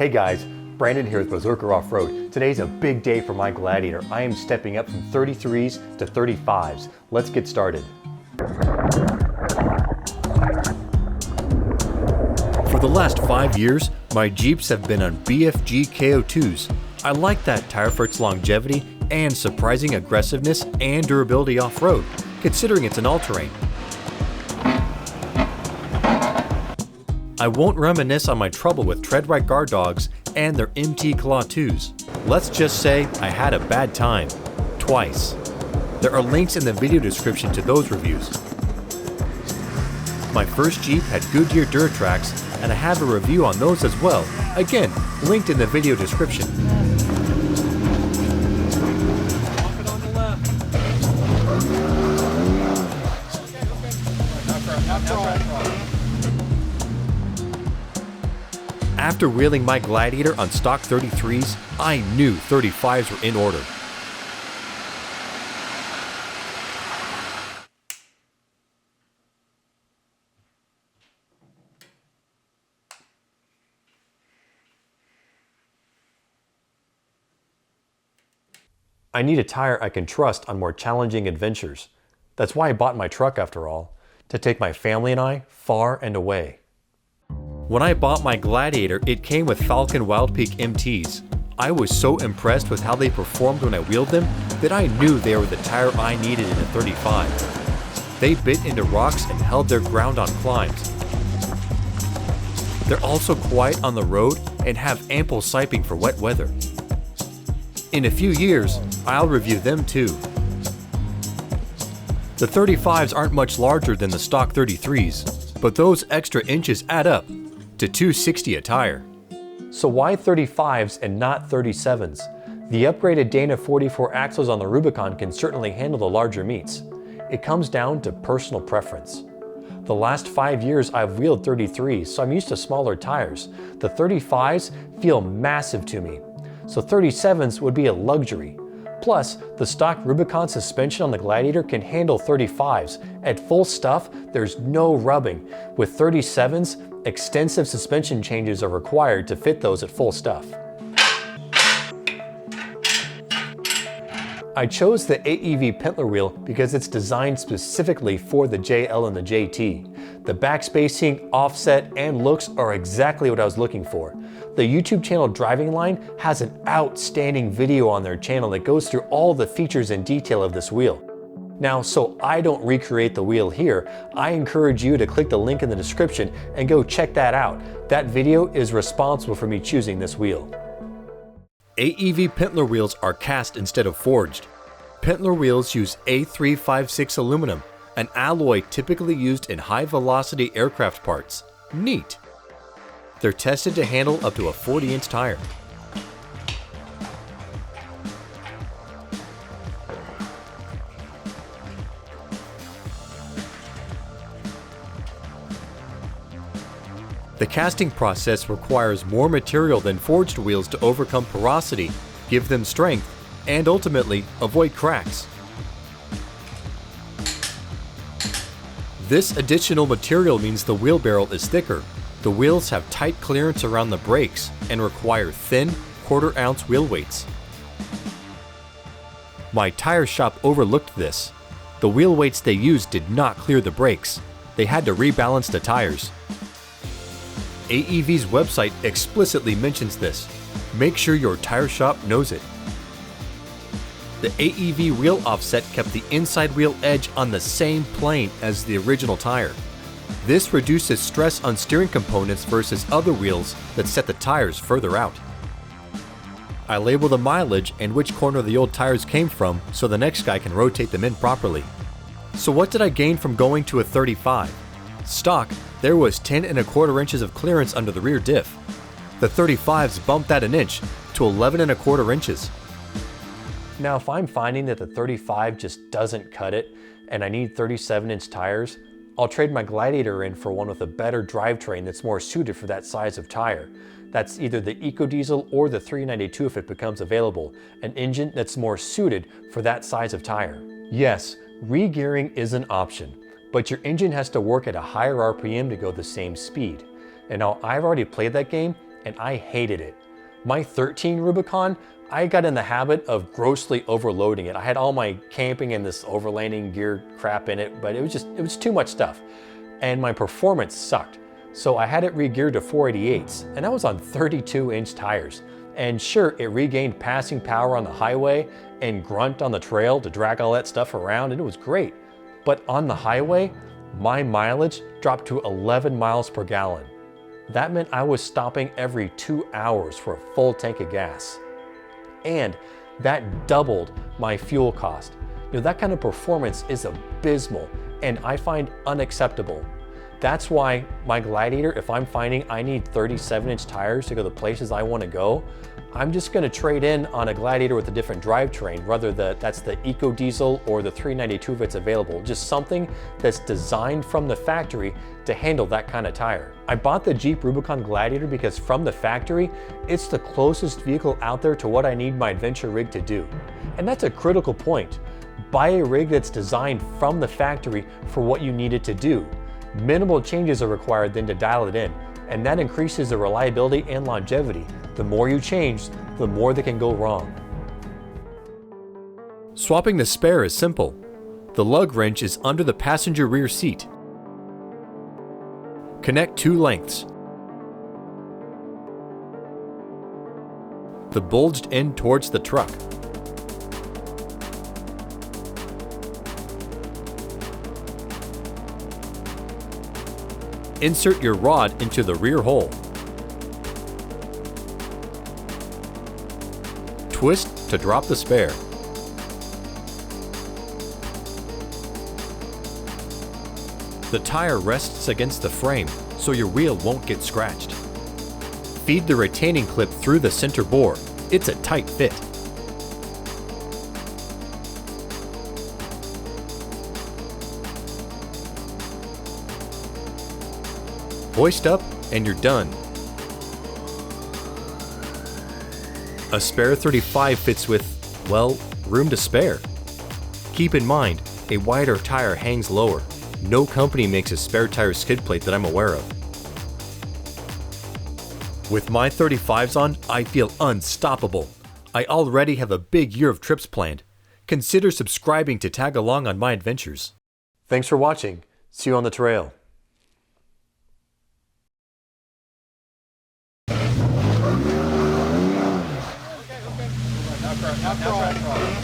Hey guys, Brandon here with Berserker Offroad. Today's a big day for my Gladiator. I am stepping up from 33s to 35s. Let's get started. For the last 5 years, my Jeeps have been on BFG KO2s. I like that tire for its longevity and surprising aggressiveness and durability off-road, considering it's an all-terrain. I won't reminisce on my trouble with Treadwright guard dogs and their MT Claw 2s. Let's just say I had a bad time. Twice. There are links in the video description to those reviews. My first Jeep had Goodyear Duratracs, and I have a review on those as well. Again, linked in the video description. After wheeling my Gladiator on stock 33s, I knew 35s were in order. I need a tire I can trust on more challenging adventures. That's why I bought my truck after all, to take my family and I far and away. When I bought my Gladiator, it came with Falken Wildpeak MTs. I was so impressed with how they performed when I wheeled them that I knew they were the tire I needed in a 35. They bit into rocks and held their ground on climbs. They're also quiet on the road and have ample siping for wet weather. In a few years, I'll review them too. The 35s aren't much larger than the stock 33s, but those extra inches add up to $260 a tire. So why 35s and not 37s? The upgraded Dana 44 axles on the Rubicon can certainly handle the larger meets. It comes down to personal preference. The last 5 years I've wheeled 33s, so I'm used to smaller tires. The 35s feel massive to me, so 37s would be a luxury. Plus, the stock Rubicon suspension on the Gladiator can handle 35s. At full stuff, there's no rubbing. With 37s, extensive suspension changes are required to fit those at full stuff. I chose the AEV Pintler wheel because it's designed specifically for the JL and the JT. The back spacing, offset, and looks are exactly what I was looking for. The YouTube channel Driving Line has an outstanding video on their channel that goes through all the features and detail of this wheel. Now, so I don't recreate the wheel here, I encourage you to click the link in the description and go check that out. That video is responsible for me choosing this wheel. AEV Pintler wheels are cast instead of forged. Pintler wheels use A356 aluminum, an alloy typically used in high-velocity aircraft parts. Neat! They're tested to handle up to a 40-inch tire. The casting process requires more material than forged wheels to overcome porosity, give them strength, and ultimately avoid cracks. This additional material means the wheel barrel is thicker. The wheels have tight clearance around the brakes and require thin, quarter-ounce wheel weights. My tire shop overlooked this. The wheel weights they used did not clear the brakes. They had to rebalance the tires. AEV's website explicitly mentions this. Make sure your tire shop knows it. The AEV wheel offset kept the inside wheel edge on the same plane as the original tire. This reduces stress on steering components versus other wheels that set the tires further out. I label the mileage and which corner the old tires came from so the next guy can rotate them in properly. So what did I gain from going to a 35? Stock, there was 10 1/4 inches of clearance under the rear diff. The 35s bumped that an inch to 11 1/4 inches. Now if I'm finding that the 35 just doesn't cut it and I need 37-inch tires, I'll trade my Gladiator in for one with a better drivetrain that's more suited for that size of tire. That's either the EcoDiesel or the 392 if it becomes available, an engine that's more suited for that size of tire. Yes, re-gearing is an option, but your engine has to work at a higher RPM to go the same speed. And now I've already played that game and I hated it. My 13 Rubicon, I got in the habit of grossly overloading it. I had all my camping and this overlanding gear crap in it, but it was too much stuff. And my performance sucked. So I had it re-geared to 488s, and that was on 32-inch tires. And sure, it regained passing power on the highway and grunt on the trail to drag all that stuff around, and it was great. But on the highway, my mileage dropped to 11 miles per gallon. That meant I was stopping every 2 hours for a full tank of gas. And that doubled my fuel cost. That kind of performance is abysmal and I find unacceptable. That's why my Gladiator, if I'm finding I need 37-inch tires to go the places I want to go, I'm just going to trade in on a Gladiator with a different drivetrain, whether that's the Eco Diesel or the 392 if it's available. Just something that's designed from the factory to handle that kind of tire. I bought the Jeep Rubicon Gladiator because from the factory, it's the closest vehicle out there to what I need my adventure rig to do. And that's a critical point. Buy a rig that's designed from the factory for what you need it to do. Minimal changes are required then to dial it in, and that increases the reliability and longevity. The more you change, the more that can go wrong. Swapping the spare is simple. The lug wrench is under the passenger rear seat. Connect 2 lengths. The bulged end towards the truck. Insert your rod into the rear hole. Twist to drop the spare. The tire rests against the frame, so your wheel won't get scratched. Feed the retaining clip through the center bore. It's a tight fit. Hoist up and you're done. A spare 35 fits with, well, room to spare. Keep in mind, a wider tire hangs lower. No company makes a spare tire skid plate that I'm aware of. With my 35s on, I feel unstoppable. I already have a big year of trips planned. Consider subscribing to tag along on my adventures. Thanks for watching. See you on the trail. Now,